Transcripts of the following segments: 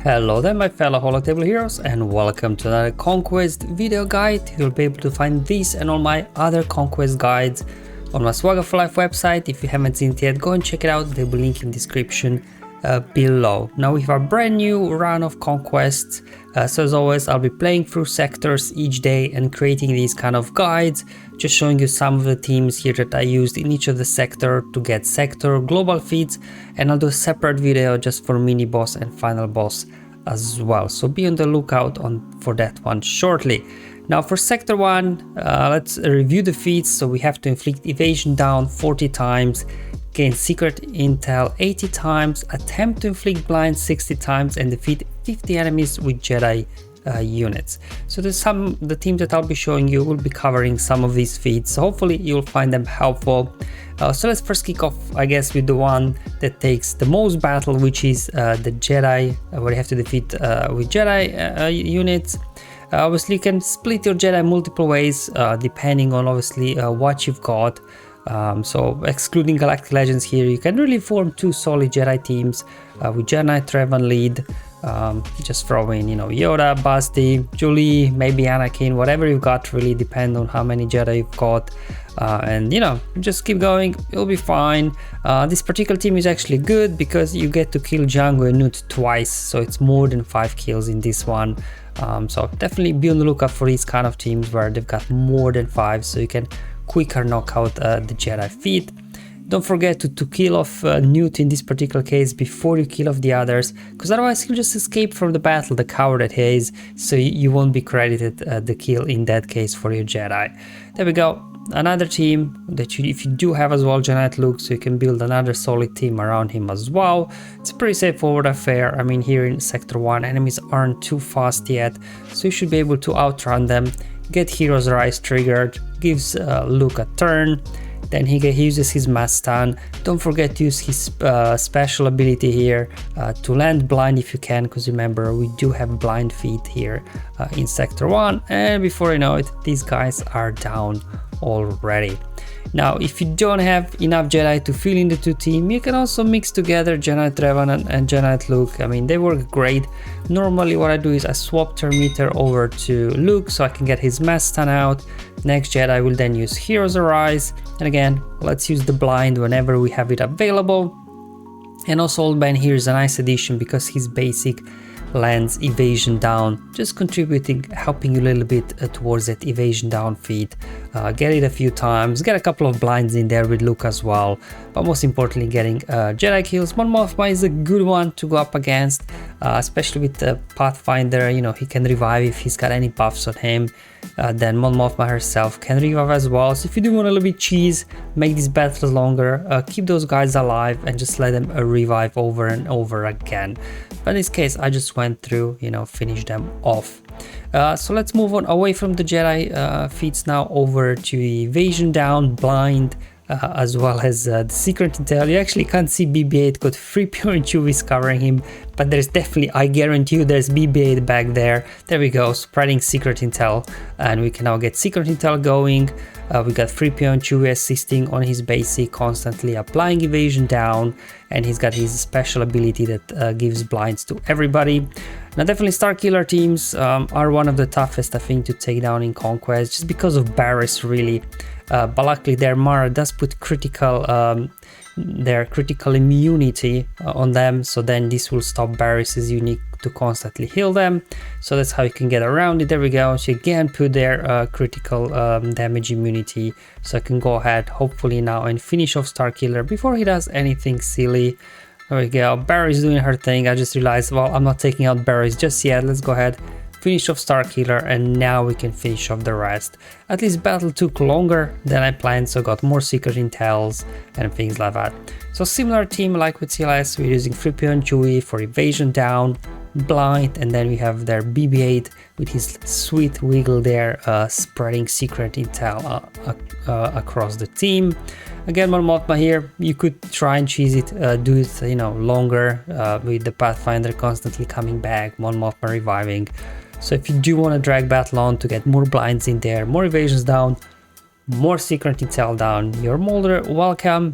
Hello there my fellow Holotable heroes, and welcome to another Conquest video guide. You'll be able to find this and all my other Conquest guides on my Swagger for Life website. If you haven't seen it yet, go and check it out. There will be a link in the description below. Now we have a brand new run of Conquest. So as always, I'll be playing through sectors each day and creating these kind of guides, just showing you some of the teams here that I used in each of the sector to get sector global feats, and I'll do a separate video just for mini boss and final boss as well. So be on the lookout for that one shortly. Now for sector 1, let's review the feats. So we have to inflict evasion down 40 times, gain secret intel 80 times, attempt to inflict blind 60 times, and defeat 50 enemies with Jedi units. So there's the teams that I'll be showing you will be covering some of these feats, so hopefully you'll find them helpful. So let's first kick off, I guess, with the one that takes the most battle, which is the Jedi, where you have to defeat with Jedi units. Obviously you can split your Jedi multiple ways depending on obviously what you've got. So excluding Galactic Legends here, you can really form two solid Jedi teams with Jedi Knight Revan lead. Just throw in, Yoda, Basti, Julie, maybe Anakin, whatever you've got, really depend on how many Jedi you've got. And just keep going, you'll be fine. This particular team is actually good because you get to kill Django and Newt twice, so it's more than 5 kills in this one. So definitely be on the lookout for these kind of teams where they've got more than 5, so you can quicker knock out the Jedi feat. Don't forget to kill off Newt in this particular case before you kill off the others, because otherwise he'll just escape from the battle, the coward that he is, so you won't be credited the kill in that case for your Jedi. There we go. Another team that if you do have as well Jedi Knight Luke, so you can build another solid team around him as well. It's a pretty straightforward affair. I mean, here in sector 1 enemies aren't too fast yet, so you should be able to outrun them. Get Hero's Rise triggered, gives Luke a turn, then he uses his mass stun. Don't forget to use his special ability here to land blind if you can, because remember we do have blind feat here in sector 1, and before you know it these guys are down already. Now if you don't have enough Jedi to fill in the two teams, you can also mix together Jedi Knight Revan and Jedi Knight Luke. I mean, they work great. Normally what I do is I swap turn meter over to Luke so I can get his mass stun out. Next Jedi will then use Hero's Rise, and again let's use the blind whenever we have it available. And also Old Ben here is a nice addition because his basic lands evasion down, just contributing, helping you a little bit towards that evasion down feat. Get it a few times, get a couple of blinds in there with Luke as well, but most importantly getting Jedi kills. Mon Mothma is a good one to go up against, especially with the Pathfinder. He can revive if he's got any buffs on him. Then Mon Mothma herself can revive as well, so if you do want a little bit cheese, make these battles longer, keep those guys alive and just let them revive over and over again. But in this case I just went through, finish them off. So let's move on away from the Jedi feats now over to evasion down, blind, as well as the secret intel. You actually can't see BB-8 because 3PO and Chewie is covering him, but there's definitely, I guarantee you, there's BB-8 back there. There we go, spreading secret intel, and we can now get secret intel going. We got 3PO and Chewie assisting on his basic, constantly applying evasion down, and he's got his special ability that gives blinds to everybody. Now definitely Starkiller teams are one of the toughest, I think, to take down in Conquest, just because of Barris really. But luckily their Mara does put their critical immunity on them, so then this will stop Barris's unique to constantly heal them. So that's how you can get around it. There we go. So you again put their critical damage immunity, so I can go ahead hopefully now and finish off Starkiller before he does anything silly. There we go. Barry's doing her thing. I just realized, well, I'm not taking out Barry's just yet. Let's go ahead, finish off Starkiller, and now we can finish off the rest. At least battle took longer than I planned, so got more secret intels and things like that. So similar team like with CLS, we're using 3PO and Chewie for evasion down, blind, and then we have their BB-8 with his sweet wiggle there, spreading secret intel across the team. Again, Mon Mothma here, you could try and cheese it, do it longer with the Pathfinder constantly coming back, Mon Mothma reviving. So if you do want to drag battle on to get more blinds in there, more evasions down, more secret intel down, you're more welcome.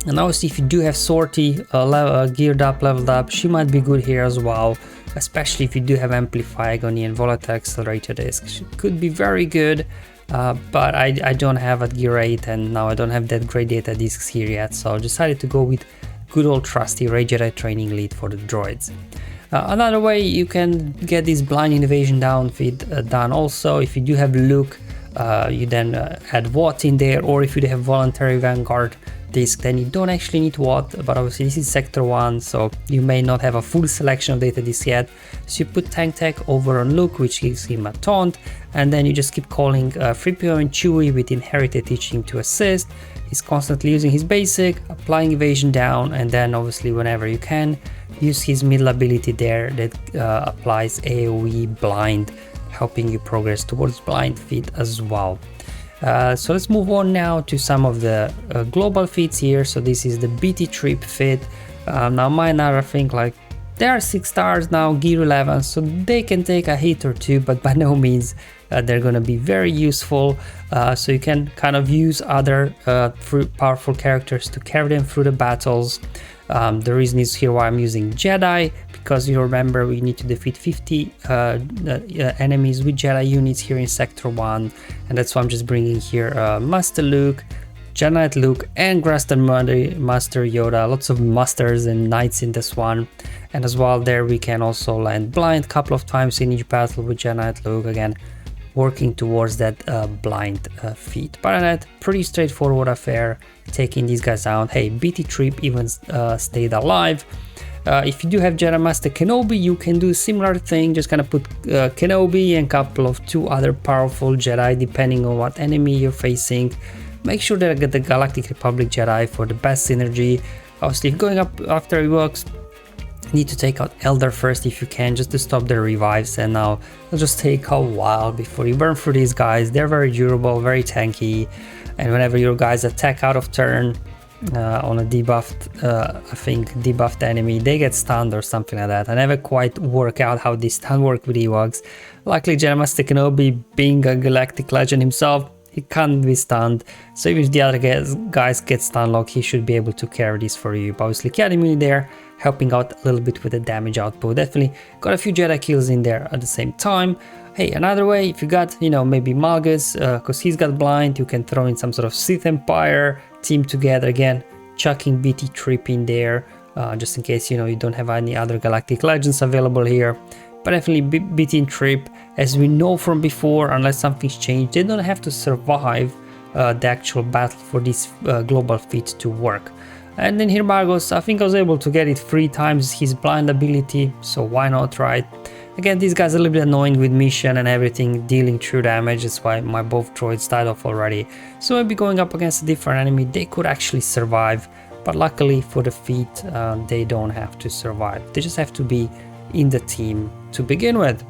And obviously if you do have Sortie geared up, leveled up, she might be good here as well, especially if you do have Amplify, Agony and Volatile Accelerator disc. She could be very good, but I don't have a gear 8 and now I don't have that great data discs here yet, so I decided to go with good old trusty Rey Jedi Training Lead for the droids. Another way you can get this blind invasion down feed done also, if you do have Luke, you then add Watt in there, or if you do have Voluntary Vanguard disc, then you don't actually need Watt, but obviously this is Sector 1, so you may not have a full selection of data disc yet. So you put Tank Tech over on Luke, which gives him a taunt, and then you just keep calling 3PO and Chewie with Inherited Teaching to assist. He's constantly using his basic, applying evasion down, and then obviously whenever you can, use his middle ability there that applies AoE Blind, helping you progress towards blind feat as well. So let's move on now to some of the global feats here. So this is the BT-Trip feat. Now mine are, I think, like they are 6 stars now, gear 11, so they can take a hit or two, but by no means they're gonna be very useful. So you can kind of use other powerful characters to carry them through the battles. The reason is here why I'm using Jedi, because you remember we need to defeat 50 enemies with Jedi units here in Sector 1, and that's why I'm just bringing here Master Luke, Jedi Knight Luke, and Graston Master Yoda. Lots of masters and knights in this one, and as well there we can also land blind a couple of times in each battle with Jedi Knight Luke, again working towards that blind feat. But that pretty straightforward affair, taking these guys out. Hey, BT-Trip even stayed alive. If you do have Jedi Master Kenobi, you can do a similar thing, just kind of put Kenobi and a couple of 2 other powerful Jedi depending on what enemy you're facing. Make sure that I get the Galactic Republic Jedi for the best synergy. Obviously if going up after Ewoks, need to take out Elder first if you can, just to stop the revives, and now it'll just take a while before you burn through these guys. They're very durable, very tanky, and whenever your guys attack out of turn on a debuffed, I think debuffed enemy, they get stunned or something like that. I never quite work out how this stun work with Ewoks. Luckily Jedi Master Kenobi, being a galactic legend himself, he can't be stunned, so even if the other guys get stun locked, he should be able to carry this for you. But obviously Academy there, helping out a little bit with the damage output. Definitely got a few Jedi kills in there at the same time. Hey, another way, if you got, you know, maybe Malgus, because he's got blind, you can throw in some sort of Sith Empire team together, again chucking BT-Trip in there, just in case, you know, you don't have any other galactic legends available here. But definitely BT-Trip, as we know from before, unless something's changed, they don't have to survive the actual battle for this global feat to work. And then here Malgus, I think I was able to get it 3 times his blind ability, so why not, right? Again, these guys are a little bit annoying with mission and everything, dealing true damage. That's why my both droids died off already. So maybe going up against a different enemy, they could actually survive. But luckily for the feat, they don't have to survive. They just have to be in the team to begin with.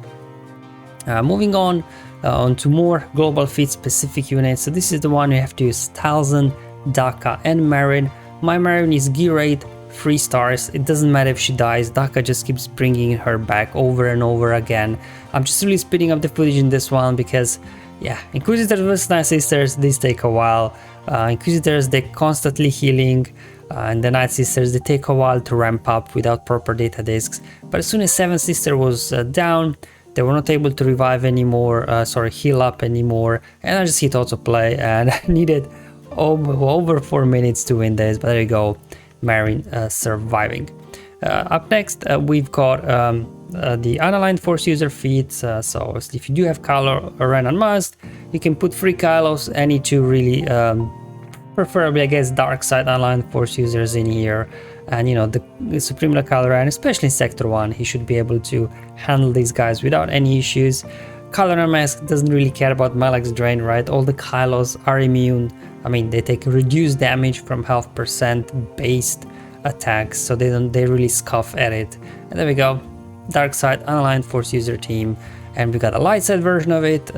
Moving on to more global feat specific units. So this is the one you have to use Talzin, Daka and Marin. My Marin is gear 8, 3 stars. It doesn't matter if she dies, Daka just keeps bringing her back over and over again. I'm just really speeding up the footage in this one because, yeah, Inquisitors vs Night Sisters, these take a while. Inquisitors, they're constantly healing, and the Night Sisters, they take a while to ramp up without proper data discs. But as soon as 7th Sister was down, they were not able to revive anymore, heal up anymore, and I just hit autoplay and I needed over 4 minutes to win this, but there you go, Marin surviving. Up next, we've got the unaligned force user feats. So if you do have Kylo Ren and Must, you can put 3 Kylos, any 2 really, preferably I guess dark side unaligned force users in here. And you know, the Supreme Kylo Ren, especially in Sector 1, he should be able to handle these guys without any issues. Kylo Ren Mask doesn't really care about Malak's drain, right? All the Kylos are immune. I mean, they take reduced damage from health percent based attacks, so they really scoff at it. And there we go, dark side unaligned force user team, and we got a light side version of it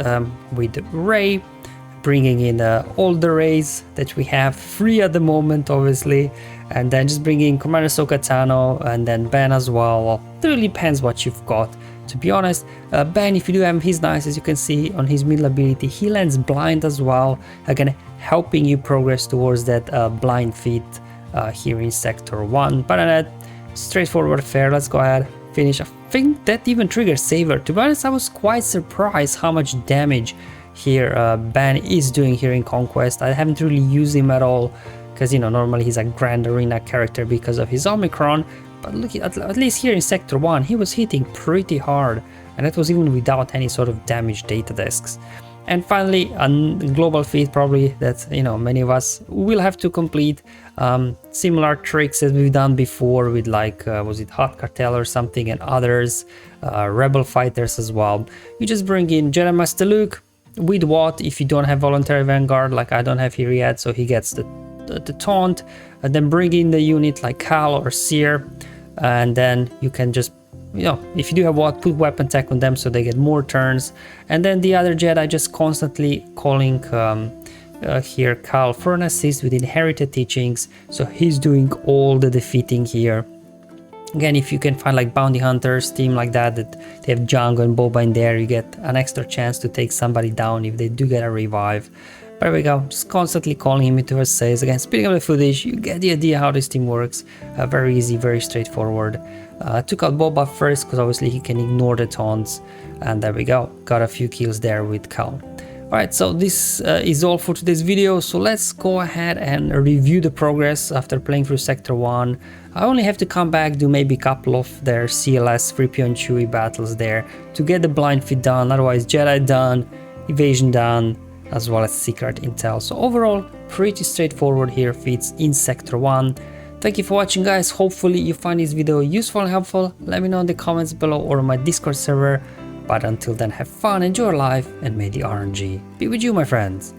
with Rey, bringing in all the Reys that we have, 3 at the moment obviously, and then just bringing Commander Ahsoka Tano and then Ben as well. Well, it really depends what you've got, to be honest. Ben, if you do have his nice, as you can see on his middle ability, he lands blind as well, again helping you progress towards that blind feat here in Sector 1. But that straightforward fair. Let's go ahead, finish. I think that even triggers Saver. To be honest, I was quite surprised how much damage here Ben is doing here in Conquest. I haven't really used him at all because, you know, normally he's a Grand Arena character because of his Omicron. But look, at least here in Sector 1, he was hitting pretty hard, and that was even without any sort of damage data discs. And finally, a global feat probably that, you know, many of us will have to complete. Similar tricks as we've done before with, like, was it Hot Cartel or something, and others, Rebel Fighters as well. You just bring in Jedi Master Luke with what, if you don't have Voluntary Vanguard, like I don't have here yet, so he gets the taunt, and then bring in the unit like Cal or Seer, and then you can just, you know, if you do have what, put weapon tech on them so they get more turns. And then the other Jedi just constantly calling here Cal for an assist with Inherited Teachings, so he's doing all the defeating here. Again, if you can find like Bounty Hunters team like that they have Django and Boba in there, you get an extra chance to take somebody down if they do get a revive. There we go, just constantly calling him into essays. Again, speeding up the footage, you get the idea how this team works. Very easy, very straightforward. Took out Boba first because obviously he can ignore the taunts, and there we go, got a few kills there with Cal. Alright, so this is all for today's video, so let's go ahead and review the progress after playing through Sector 1. I only have to come back, do maybe a couple of their CLS 3PO and Chewie battles there to get the blind feat done, otherwise Jedi done, Evasion done, as well as Secret Intel. So overall, pretty straightforward here feats in Sector 1. Thank you for watching, guys. Hopefully you find this video useful and helpful. Let me know in the comments below or on my Discord server. But until then, have fun, enjoy your life, and may the RNG be with you, my friends.